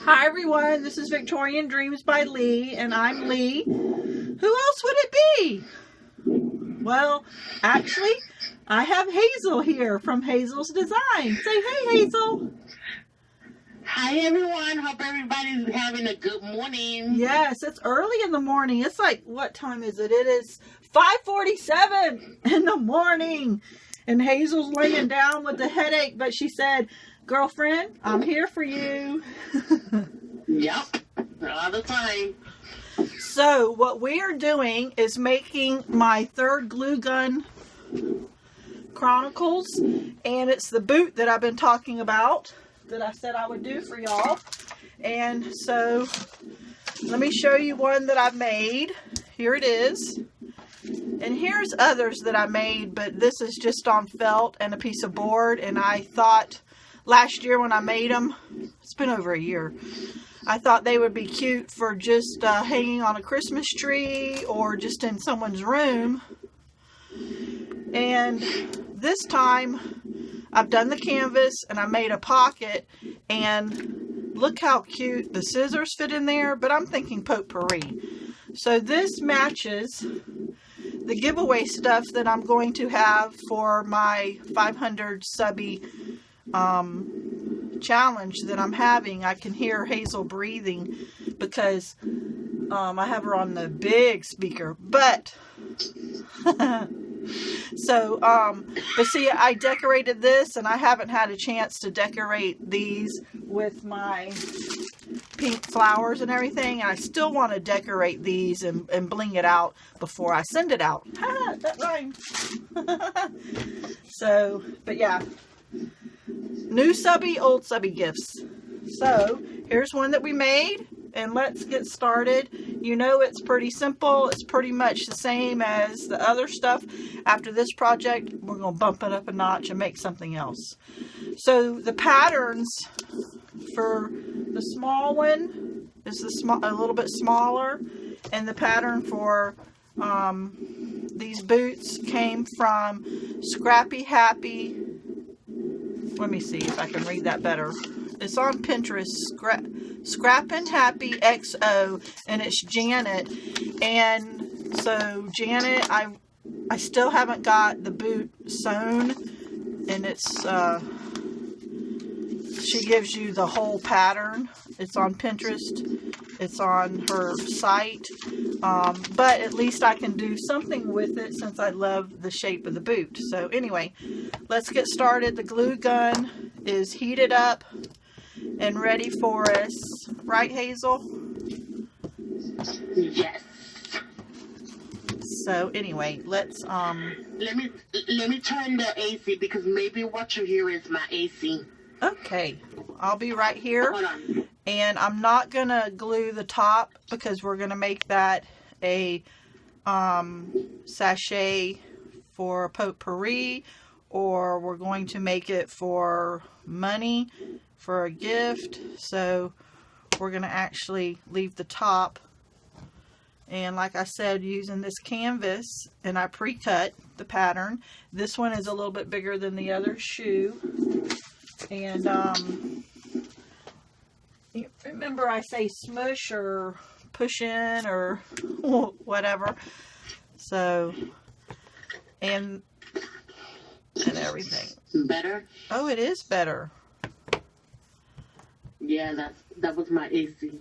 Hi everyone, this is Victorian Dreams by Leigh, and I'm Leigh. Who else would it be? Well, actually, I have Hazel here from Hazel's Design. Say hey, Hazel. Hi everyone, hope everybody's having a good morning. Yes, it's early in the morning. It's like, what time is it? It is 5:47 in the morning. And Hazel's laying down with a headache, but she said, girlfriend, I'm here for you. Yep, all the time. So what we are doing is making my third glue gun Chronicles, and it's the boot that I've been talking about that I said I would do for y'all. And so let me show you one that I made. Here it is. And here's others that I made, but this is just on felt and a piece of board. And I thought last year when I made them, it's been over a year, I thought they would be cute for just hanging on a Christmas tree or just in someone's room. And this time I've done the canvas and I made a pocket, and look how cute the scissors fit in there, but I'm thinking potpourri. So this matches the giveaway stuff that I'm going to have for my 500 subby challenge that I'm having. I can hear Hazel breathing because I have her on the big speaker, but so but see, I decorated this, and I haven't had a chance to decorate these with my pink flowers and everything, and I still want to decorate these and bling it out before I send it out. That rhymed. So, but yeah, new subby, old subby gifts. So here's one that we made, and let's get started. You know, it's pretty simple. It's pretty much the same as the other stuff. After this project, we're going to bump it up a notch and make something else. So the patterns for the small one is a little bit smaller, and the pattern for these boots came from Scrappy Happy. Let me see if I can read that better. It's on Pinterest, Scrappin' Happy XO, and it's Janet. And so Janet, I still haven't got the boot sewn, and it's she gives you the whole pattern. It's on Pinterest. It's on her site. But at least I can do something with it since I love the shape of the boot. So anyway, let's get started. The glue gun is heated up and ready for us. Right, Hazel? Yes. So anyway, let's Let me turn the AC because maybe what you hear is my AC. Okay, I'll be right here. Hold on. And I'm not gonna glue the top because we're gonna make that a sachet for potpourri, or we're going to make it for money, for a gift. So we're gonna actually leave the top. And like I said, using this canvas, and I pre-cut the pattern. This one is a little bit bigger than the other shoe. And remember, I say smush or push in or whatever. So, and everything. Better? Oh, it is better. Yeah, that was my AC.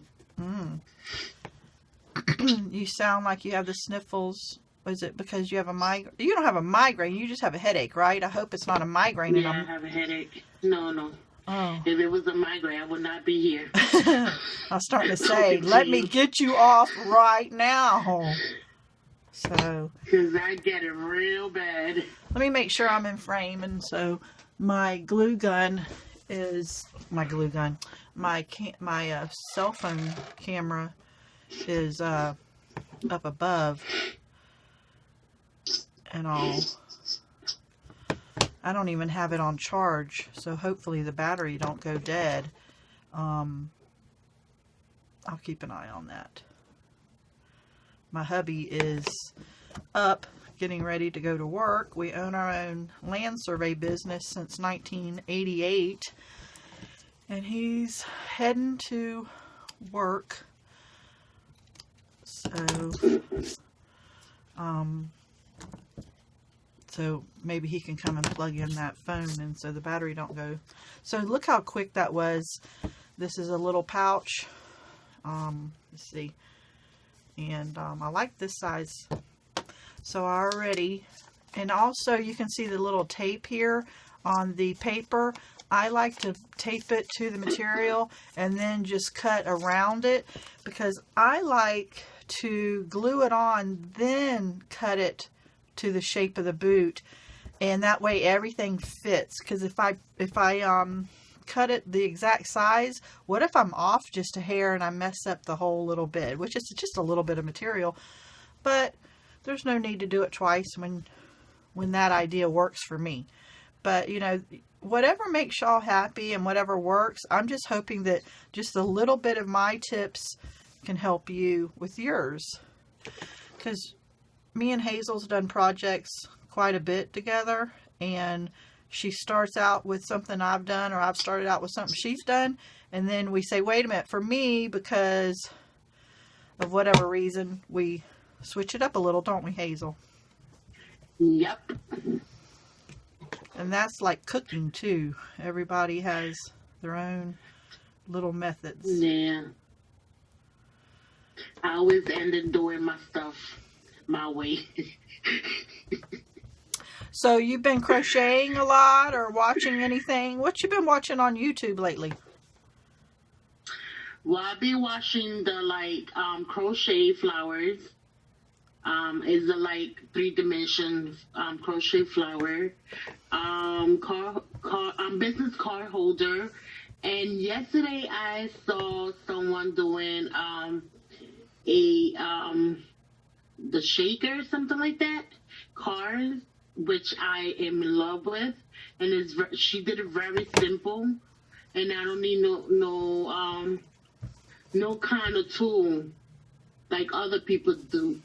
You sound like you have the sniffles. Is it because you have a migraine? You don't have a migraine. You just have a headache, right? I hope it's not a migraine. Yeah, I have a headache. No. Oh. If it was a migraine, I would not be here. I was starting to say, let me get you off right now. So, because I get it real bad. Let me make sure I'm in frame. And so my glue gun is my cell phone camera is up above, and I don't even have it on charge, so hopefully the battery don't go dead. I'll keep an eye on that. My hubby is up getting ready to go to work. We own our own land survey business since 1988, And he's heading to work. So maybe he can come and plug in that phone and so the battery don't go. So look how quick that was. This is a little pouch. Let's see. And I like this size. So I already, and also you can see the little tape here on the paper. I like to tape it to the material and then just cut around it because I like to glue it on, then cut it to the shape of the boot, and that way everything fits. Because if I cut it the exact size, what if I'm off just a hair and I mess up the whole little bit, which is just a little bit of material. But there's no need to do it twice when that idea works for me. But you know, whatever makes y'all happy and whatever works, I'm just hoping that just a little bit of my tips can help you with yours. Because me and Hazel's done projects quite a bit together, and she starts out with something I've done, or I've started out with something she's done, and then we say, wait a minute, for me, because of whatever reason, we switch it up a little, don't we, Hazel? Yep. And that's like cooking too. Everybody has their own little methods. Yeah. I always ended doing my stuff my way. So you've been crocheting a lot or watching anything? What you been watching on YouTube lately? Well, I've been watching the crochet flowers. Is a 3-dimension crochet flower. Business card holder. And yesterday I saw someone doing the shaker, something like that, cards, which I am in love with, and she did it very simple, and I don't need no kind of tool like other people do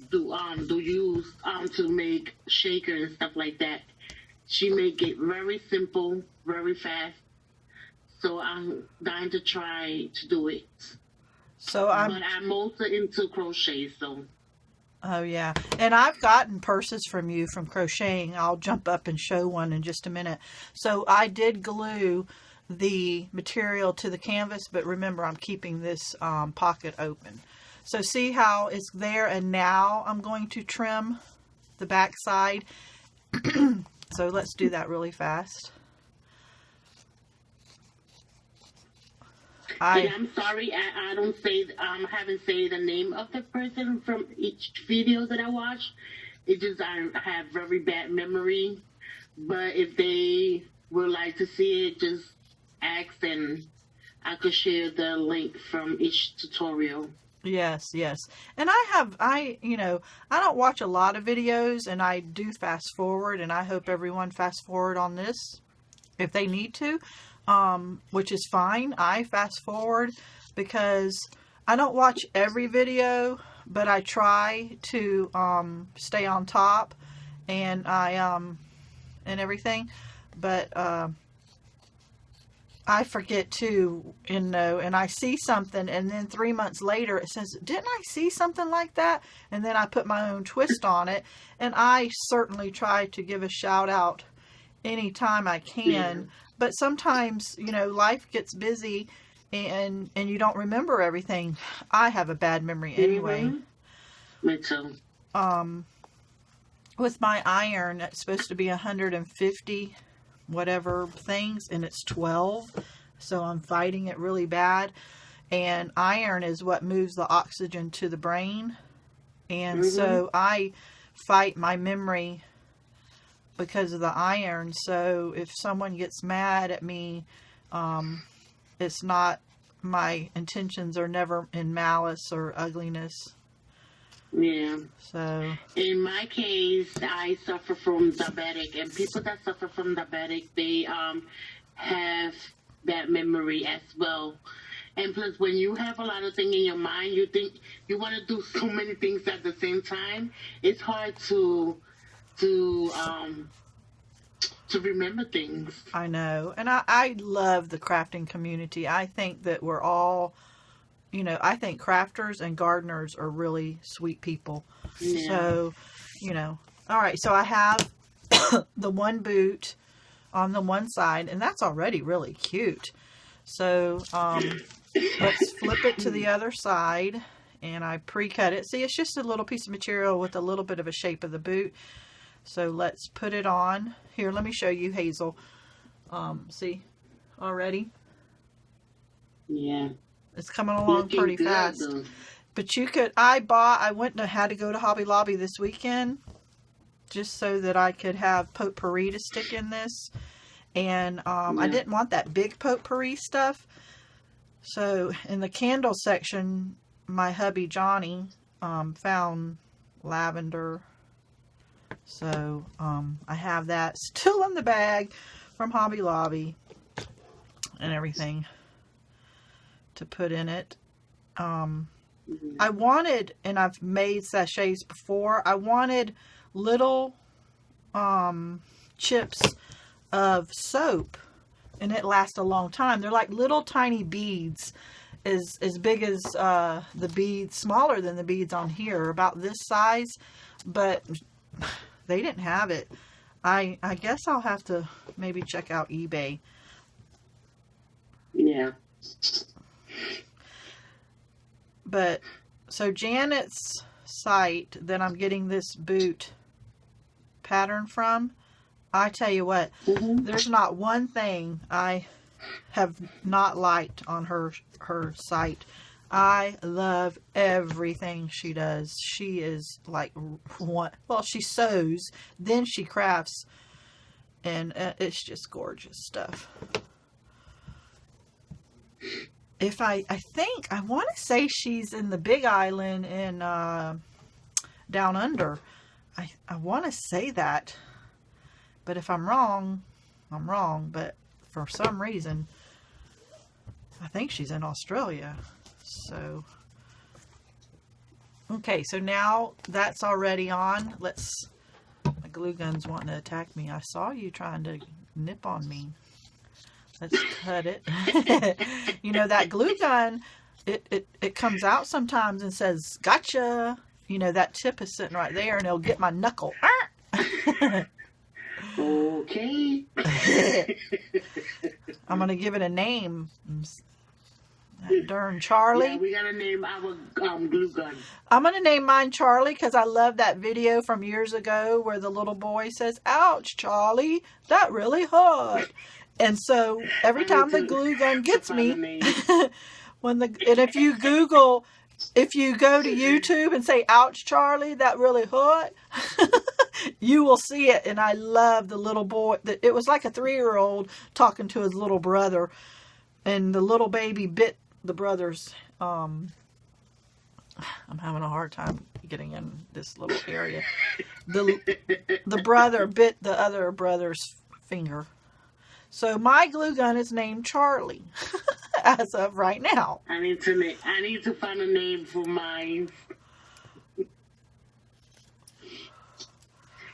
use to make shaker and stuff like that. She make it very simple, very fast. So I'm dying to try to do it. But I'm also into crochet, so. Oh yeah, and I've gotten purses from you from crocheting. I'll jump up and show one in just a minute. So I did glue the material to the canvas, but remember I'm keeping this pocket open. So see how it's there, and now I'm going to trim the back side. So let's do that really fast. I'm sorry, I haven't said the name of the person from each video that I watch. It just, I have very bad memory. But if they would like to see it, just ask and I could share the link from each tutorial. Yes. And I don't watch a lot of videos, and I do fast forward, and I hope everyone fast forward on this if they need to. Which is fine. I fast forward because I don't watch every video, but I try to stay on top, and and everything. But I forget too, and I see something, and then 3 months later it says, didn't I see something like that? And then I put my own twist on it, and I certainly try to give a shout out anytime I can. Yeah. But sometimes, life gets busy and you don't remember everything. I have a bad memory anyway. Mm-hmm. Me too. With my iron, it's supposed to be 150 whatever things, and it's 12. So I'm fighting it really bad. And iron is what moves the oxygen to the brain. And so I fight my memory because of the iron. So if someone gets mad at me, it's not, my intentions are never in malice or ugliness. Yeah. So in my case, I suffer from diabetic, and people that suffer from diabetic, they have that memory as well. And plus, when you have a lot of things in your mind, you think you want to do so many things at the same time. It's hard to to remember things. I know. And I love the crafting community. I think that we're all, you know, I think crafters and gardeners are really sweet people. Yeah. So, you know, all right. So I have the one boot on the one side, and that's already really cute. So let's flip it to the other side, and I pre-cut it. See, it's just a little piece of material with a little bit of a shape of the boot. So let's put it on. Here, let me show you, Hazel. See, already? Yeah. It's coming along pretty fast. Though. But you could, I went and had to go to Hobby Lobby this weekend just so that I could have potpourri to stick in this. And I didn't want that big potpourri stuff. So in the candle section, my hubby Johnny found lavender. So I have that still in the bag from Hobby Lobby and everything to put in it. I wanted, and I've made sachets before, I wanted little chips of soap, and it lasts a long time. They're like little tiny beads, as big as the beads, smaller than the beads on here, about this size, but they didn't have it. I guess I'll have to maybe check out eBay. Yeah. But so Janet's site that I'm getting this boot pattern from, I tell you what, there's not one thing I have not liked on her site. I love everything she does. She is like one. Well, she sews, then she crafts, and it's just gorgeous stuff. If I think, I want to say she's in the Big Island in Down Under. I want to say that. But if I'm wrong, I'm wrong. But for some reason, I think she's in Australia. So, okay, so now that's already on. My glue gun's wanting to attack me. I saw you trying to nip on me. Let's cut it. You know, that glue gun, it comes out sometimes and says, gotcha. You know, that tip is sitting right there and it'll get my knuckle. Okay. I'm going to give it a name. That darn Charlie. Yeah, we got to name our glue gun. I'm going to name mine Charlie because I love that video from years ago where the little boy says, ouch, Charlie, that really hurt. And so every time the glue gun gets me, and if you go to YouTube and say, ouch, Charlie, that really hurt, you will see it. And I love the little boy. It was like a 3-year-old talking to his little brother, and the little baby bit the brother's, I'm having a hard time getting in this little area. The brother bit the other brother's finger. So my glue gun is named Charlie as of right now. I need to find a name for mine.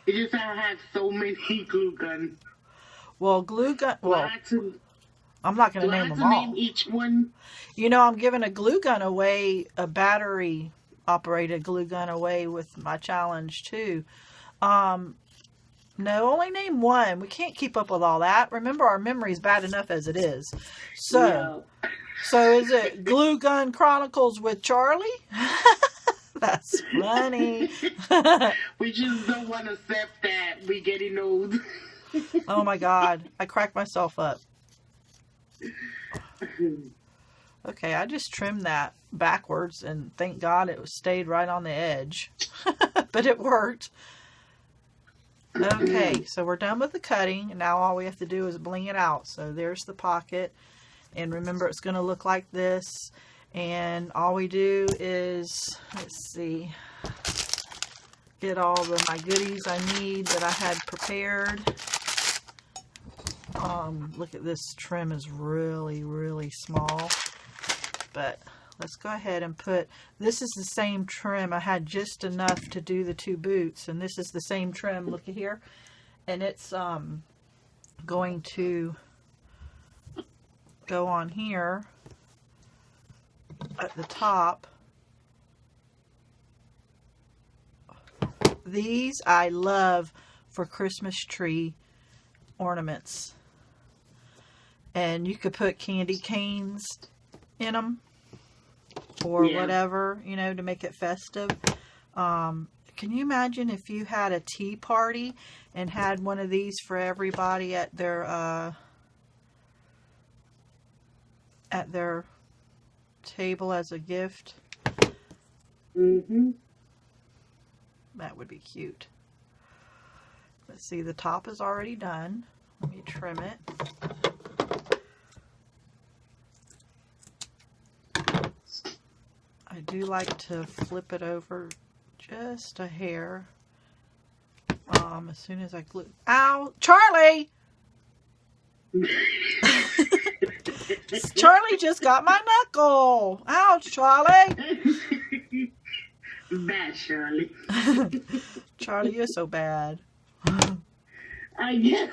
It's just I have so many glue guns. Well, I'm not going to name them all. Name each one? You know, I'm giving a glue gun away, a battery operated glue gun away with my challenge too. No, only name one. We can't keep up with all that. Remember, our memory is bad enough as it is. So is it Glue Gun Chronicles with Charlie? That's funny. We just don't want to accept that we're getting old. Oh my God. I cracked myself up. Okay, I just trimmed that backwards and thank God it stayed right on the edge. But it worked. Okay, so we're done with the cutting, and now all we have to do is bling it out. So there's the pocket, and remember it's going to look like this, and all we do is, let's see, get all my goodies I need that I had prepared. Look at this trim is really, really small, but let's go ahead and this is the same trim. I had just enough to do the 2 boots, and this is the same trim. Look at here. And it's going to go on here at the top. These I love for Christmas tree ornaments. And you could put candy canes in them or whatever, you know, to make it festive. Can you imagine if you had a tea party and had one of these for everybody at their table as a gift? Mm-hmm. That would be cute. Let's see, the top is already done. Let me trim it. I do like to flip it over just a hair. As soon as I glue. Ow! Charlie! Charlie just got my knuckle! Ouch, Charlie! Bad, Shirley. Charlie, you're so bad. I guess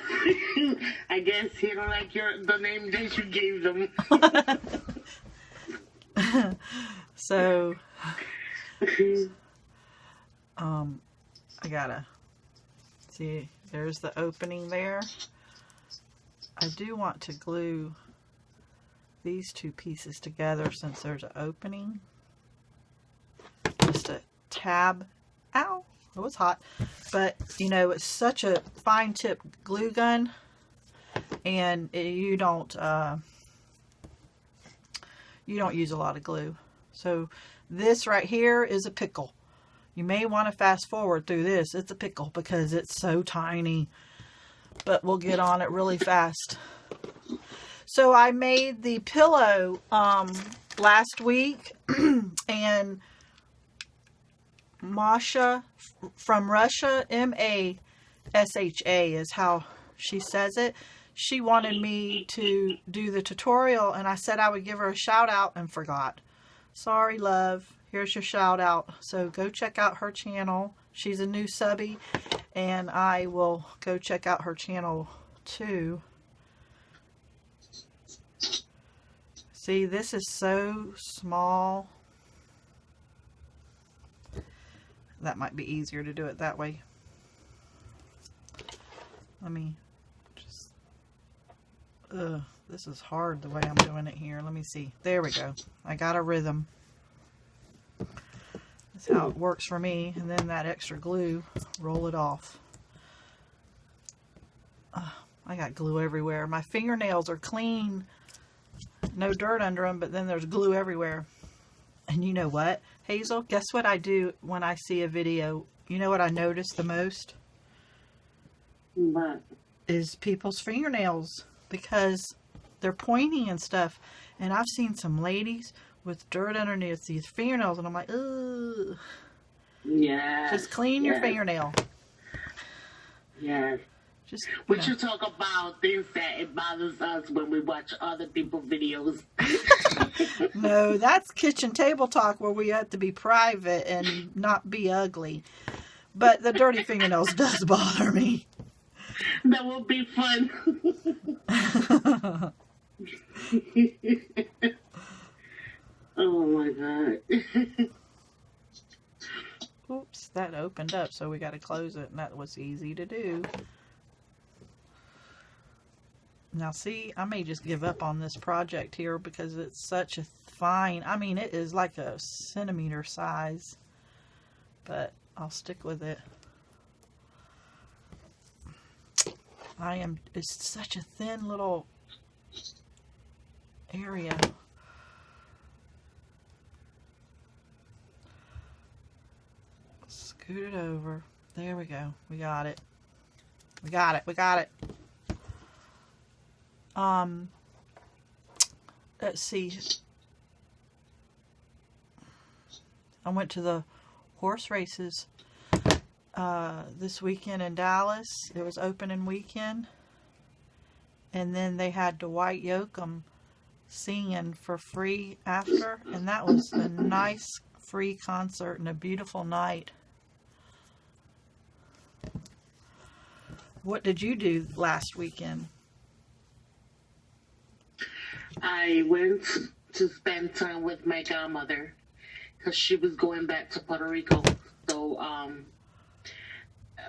he don't like the name that you gave them. So, I gotta see, there's the opening there. I do want to glue these two pieces together since there's an opening. Just a tab. Ow! It was hot. But, you know, it's such a fine tip glue gun, and you don't use a lot of glue. So this right here is a pickle. You may want to fast forward through this. It's a pickle because it's so tiny, but we'll get on it really fast. So I made the pillow last week, and Masha from Russia, M-A-S-H-A is how she says it. She wanted me to do the tutorial, and I said I would give her a shout out and forgot. Sorry, love. Here's your shout out. So go check out her channel. She's a new subby, and I will go check out her channel too. See, this is so small. That might be easier to do it that way. Let me just... this is hard the way I'm doing it here. Let me see. There we go. I got a rhythm. That's how it works for me. And then that extra glue, roll it off. I got glue everywhere. My fingernails are clean. No dirt under them, but then there's glue everywhere. And you know what, Hazel? Guess what I do when I see a video? You know what I notice the most? What? Is people's fingernails, because they're pointy and stuff. And I've seen some ladies with dirt underneath these fingernails, and I'm like, ugh. Yeah. Just clean your fingernail. Yes. Just, we should talk about things that it bothers us when we watch other people's videos. No, that's kitchen table talk where we have to be private and not be ugly. But the dirty fingernails does bother me. That will be fun. Oh my God. Oops, that opened up, so we got to close it, and that was easy to do. Now see, I may just give up on this project here because it's such a fine, I mean, it is like a centimeter size, but I'll stick with it. It's such a thin little area. Scoot it over. There we go. We got it. We got it. We got it. Let's see. I went to the horse races this weekend in Dallas. It was opening weekend, and then they had Dwight Yoakam singing for free after, and that was a nice free concert and a beautiful night. What did you do last weekend? I went to spend time with my godmother because she was going back to Puerto Rico. So,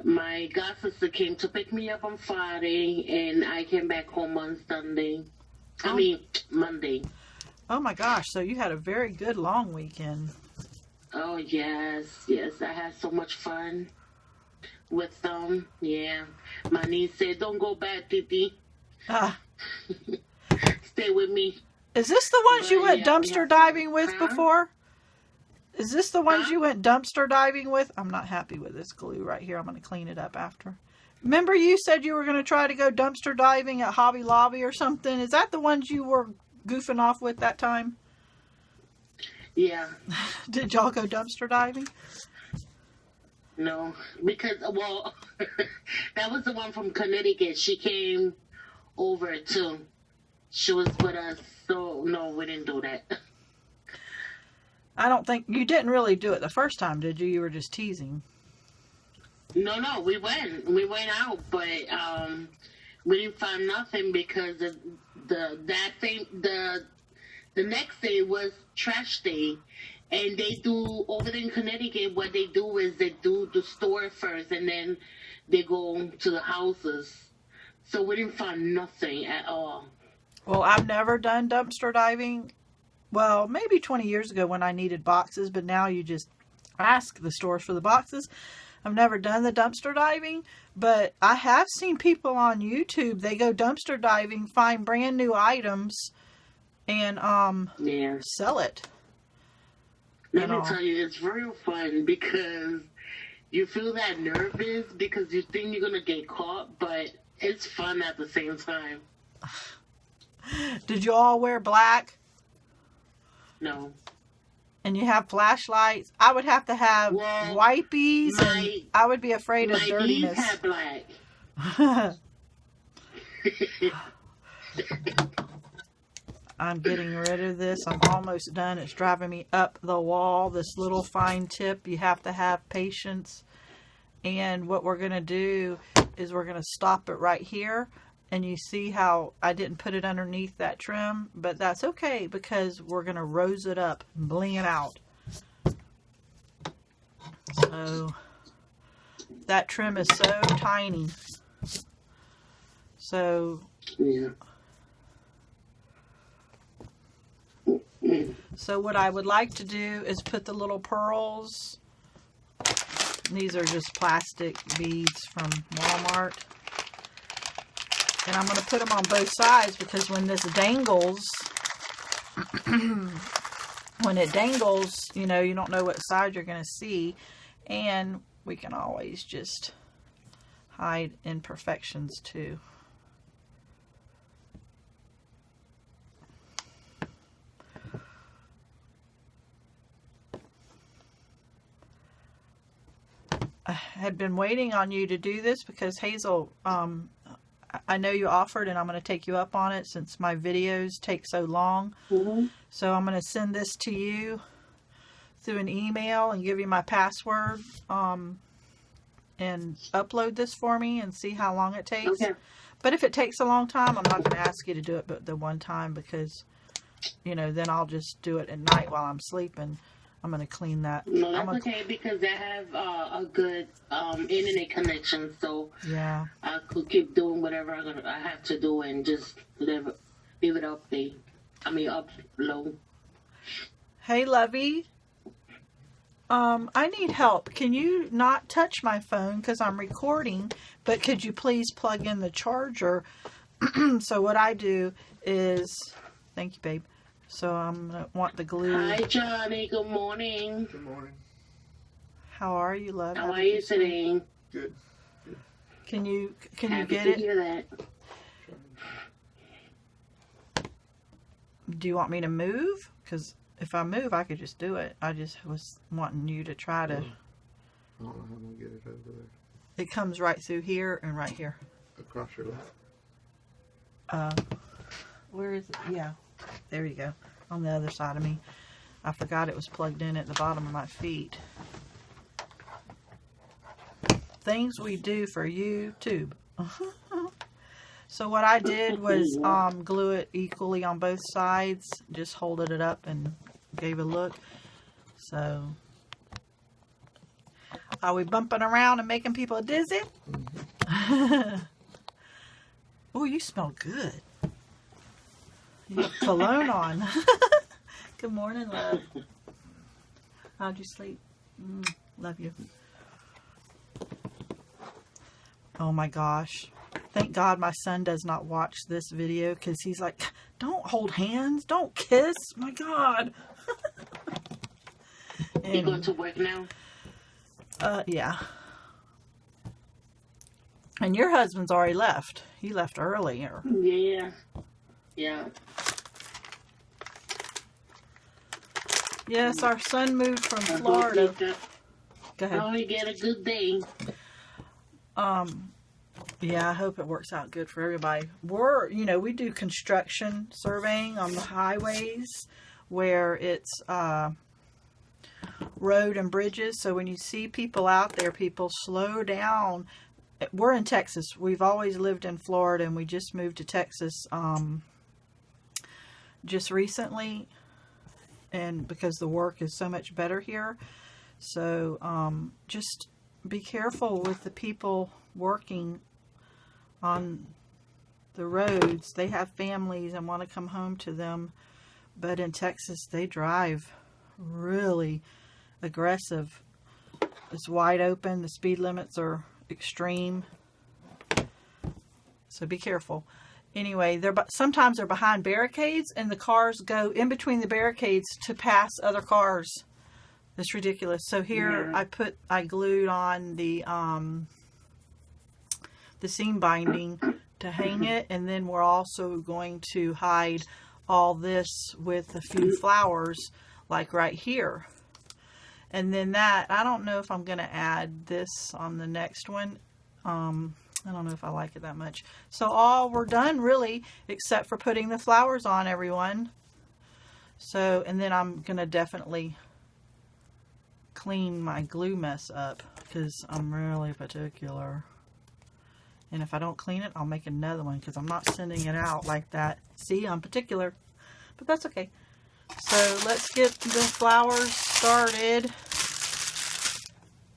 my god sister came to pick me up on Friday, and I came back home on Sunday. Monday. Oh my gosh! So you had a very good long weekend. Oh yes, I had so much fun with them. Yeah, my niece said, "Don't go back, Titi. Stay with me." Is this the ones you went dumpster diving with before? Is this the ones you went dumpster diving with? I'm not happy with this glue right here. I'm going to clean it up after. Remember you said you were going to try to go dumpster diving at Hobby Lobby or something? Is that the ones you were goofing off with that time? Yeah. Did y'all go dumpster diving? No, because, well, that was the one from Connecticut. She came over too. She was with us. So, no, we didn't do that. I don't think you didn't really do it the first time, did you? You were just teasing. No, we went out, but we didn't find nothing because the next day was trash day, and they do over there in Connecticut. What they do is they do the store first, and then they go to the houses. So we didn't find nothing at all. Well, I've never done dumpster diving. Well, maybe 20 years ago when I needed boxes, but now you just ask the stores for the boxes. I've never done the dumpster diving, but I have seen people on YouTube. They go dumpster diving, find brand new items, and sell it. Let me tell you, it's real fun because you feel that nervous because you think you're gonna get caught, but it's fun at the same time. Did you all wear black? No. And you have flashlights? I would have to have wipies, and I would be afraid of dirtiness. My have black. I'm getting rid of this. I'm almost done. It's driving me up the wall. This little fine tip. You have to have patience. And what we're going to do is we're going to stop it right here. And you see how I didn't put it underneath that trim, but that's okay because we're going to rose it up and bling it out. So that trim is so tiny. So yeah. So what I would like to do is put the little pearls. These are just plastic beads from Walmart. And I'm going to put them on both sides because when this dangles, when it dangles, you know, you don't know what side you're going to see. And we can always just hide imperfections too. I had been waiting on you to do this because Hazel, I know you offered, and I'm going to take you up on it since my videos take so long. So I'm going to send this to you through an email and give you my password and upload this for me and see how long it takes. Okay. But if it takes a long time, I'm not going to ask you to do it but the one time because, you know, then I'll just do it at night while I'm sleeping. I'm going to clean that. No, that's okay because I have a good internet connection, so yeah, I could keep doing whatever I have to do and just leave it upload. Hey, Lovey. I need help. Can you not touch my phone because I'm recording, but could you please plug in the charger? So what I do is, thank you, babe. So I'm going to want the glue. Hi, Johnny. Good morning. Good morning. How are you, love? How are you today? Good. Can you get Happy it? to hear that. Do you want me to move? Because if I move, I could just do it. I just was wanting you to try to. I don't know how I'm going to get it over there. It comes right through here and right here. Across your lap. Where is it? Yeah. There you go. On the other side of me. I forgot it was plugged in at the bottom of my feet. Things we do for YouTube. So what I did was glue it equally on both sides. Just holded it up and gave a look. So, are we bumping around and making people dizzy? Oh, you smell good. You have cologne on. Good morning, love. How'd you sleep? Love you. Oh my gosh. Thank God my son does not watch this video because he's like, don't hold hands, don't kiss. My God. You going to work now? Yeah. And your husband's already left. He left earlier. Yeah. Yeah. Yes, our son moved from Florida. Go ahead. Oh, you get a good day. Yeah, I hope it works out good for everybody. We do construction surveying on the highways where it's road and bridges. So when you see people out there, people slow down. We're in Texas. We've always lived in Florida, and we just moved to Texas just recently, and because the work is so much better here. So just be careful with the people working on the roads. They have families and want to come home to them, but in Texas they drive really aggressive. It's wide open. The speed limits are extreme, so be careful. Anyway, sometimes they're behind barricades, and the cars go in between the barricades to pass other cars. It's ridiculous. So here I glued on the seam binding to hang it, and then we're also going to hide all this with a few flowers like right here. And then I don't know if I'm going to add this on the next one. I don't know if I like it that much. So all we're done really, except for putting the flowers on, everyone. So, and then I'm going to definitely clean my glue mess up because I'm really particular. And if I don't clean it, I'll make another one because I'm not sending it out like that. See, I'm particular, but that's okay. So let's get the flowers started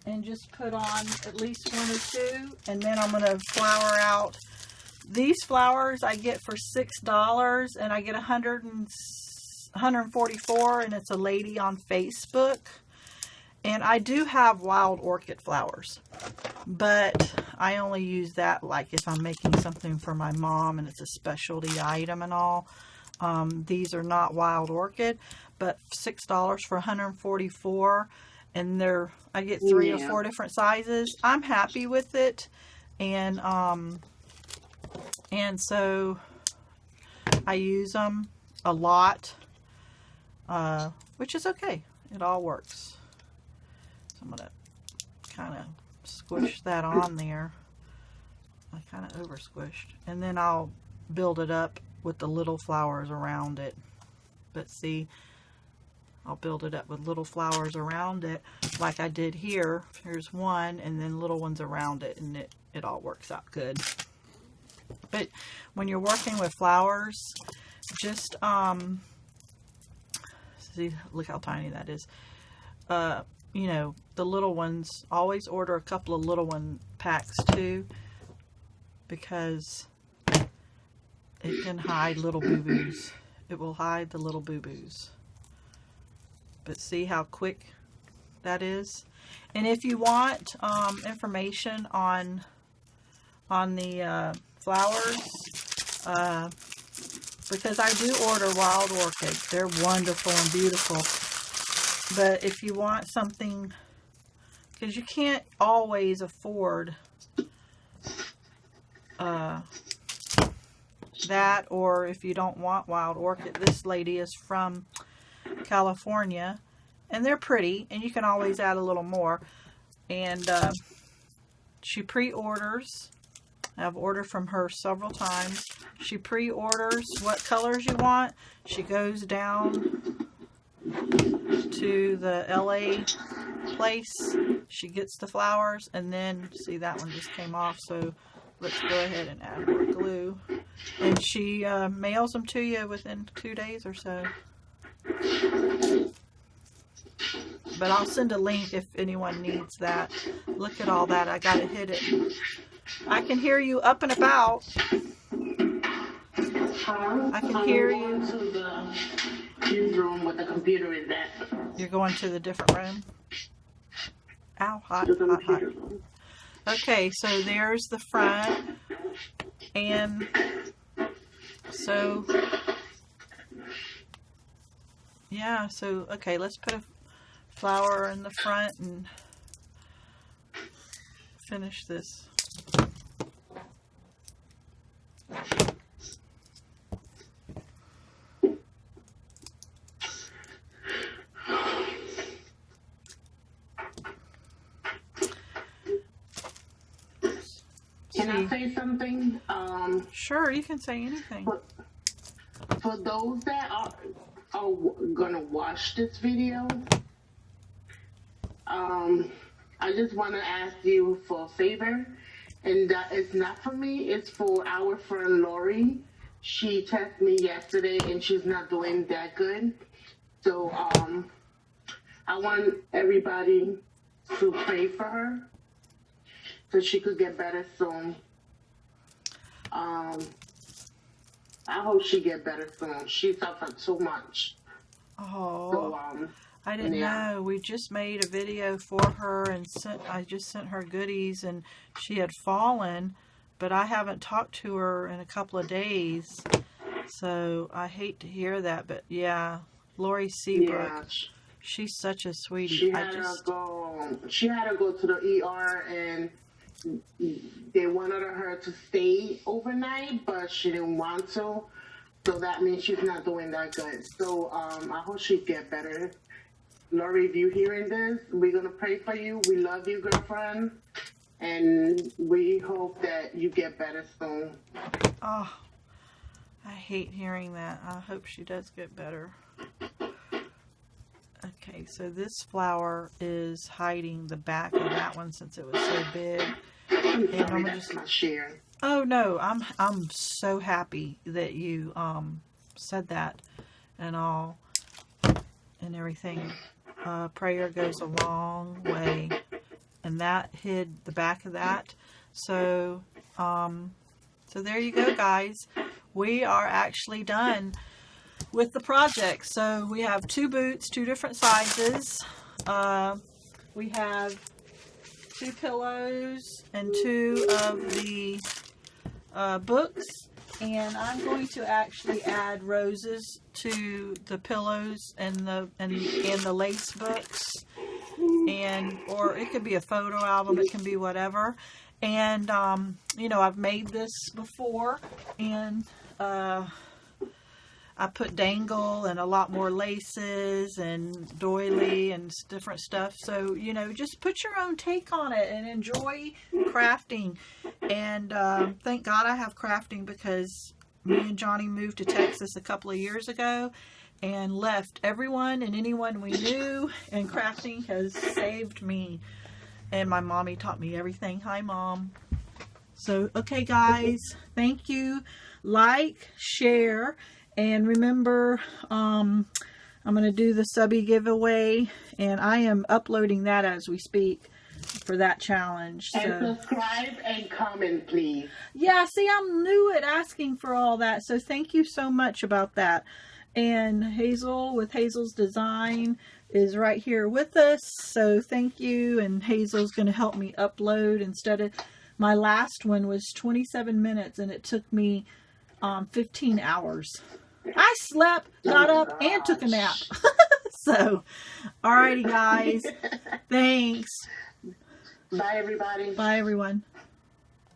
and just put on at least one or two, and then I'm going to flower out. These flowers I get for $6, and I get 144, and it's a lady on Facebook. And I do have wild orchid flowers, but I only use that like if I'm making something for my mom and it's a specialty item and all. These are not wild orchid, but $6 for 144, and I get 3 or 4 different sizes. I'm happy with it, and so I use them a lot, which is okay. It all works. So I'm gonna kind of squish that on there. I kind of over squished, and then I'll build it up with the little flowers around it. But see, I'll build it up with little flowers around it like I did here. Here's one, and then little ones around it, and it all works out good. But when you're working with flowers, just see, look how tiny that is. You know, the little ones, always order a couple of little one packs too, because it can hide little boo-boos. It will hide the little boo-boos. But see how quick that is? And if you want information on the flowers, because I do order wild orchids. They're wonderful and beautiful. But if you want something, because you can't always afford that, or if you don't want wild orchid, this lady is from California, and they're pretty, and you can always add a little more. And she pre-orders. I've ordered from her several times. She pre-orders what colors you want. She goes down to the LA place. She gets the flowers, and then see, that one just came off, so let's go ahead and add more glue. And she mails them to you within 2 days or so. But I'll send a link if anyone needs that. Look at all that. I gotta hit it. I can hear you up and about. I can hear you. I'm going to the room where the computer is at. You're going to the different room? Ow, hot, hot, hot. Okay, so there's the front. And so, yeah, so, okay, let's put a flower in the front and finish this. Can I say something? Sure, you can say anything. For those that are gonna watch this video, I just want to ask you for a favor, and that it's not for me, it's for our friend Lori. She texted me yesterday and she's not doing that good. So I want everybody to pray for her so she could get better soon. I hope she get better soon. She suffered so much. Oh, So, I didn't yeah. know. We just made a video for her and I just sent her goodies, and she had fallen, but I haven't talked to her in a couple of days. So I hate to hear that, but yeah, Lori Seabrook, Yeah, she's such a sweetie. she had to go to the ER, and they wanted her to stay overnight, but she didn't want to. So that means she's not doing that good. So I hope she get better. Lori, if you're hearing this, we're going to pray for you. We love you, girlfriend. And we hope that you get better soon. Oh, I hate hearing that. I hope she does get better. Okay, so this flower is hiding the back of that one since it was so big. I'm And sorry, I'm that's just, my share. oh no, I'm so happy that you said that and all and everything. Prayer goes a long way, and that hid the back of that. So so there you go, guys. We are actually done with the project. So we have 2 boots, 2 different sizes. We have 2 pillows and 2 of the books, and I'm going to actually add roses to the pillows and the lace books, and or it could be a photo album, it can be whatever. And you know, I've made this before, and I put dangle and a lot more laces and doily and different stuff. So, you know, just put your own take on it and enjoy crafting. And thank God I have crafting, because me and Johnny moved to Texas a couple of years ago and left everyone and anyone we knew, and crafting has saved me. And my mommy taught me everything. Hi, Mom. So, okay, guys, thank you. Like, share, and remember, I'm going to do the subby giveaway, and I am uploading that as we speak for that challenge. So. And subscribe and comment, please. Yeah, see, I'm new at asking for all that, so thank you so much about that. And Hazel with Hazel's Design is right here with us, so thank you. And Hazel's going to help me upload. Instead of, my last one was 27 minutes, and it took me 15 hours. I slept, got up, and took a nap. So, alrighty, guys. Thanks. Bye, everybody. Bye, everyone.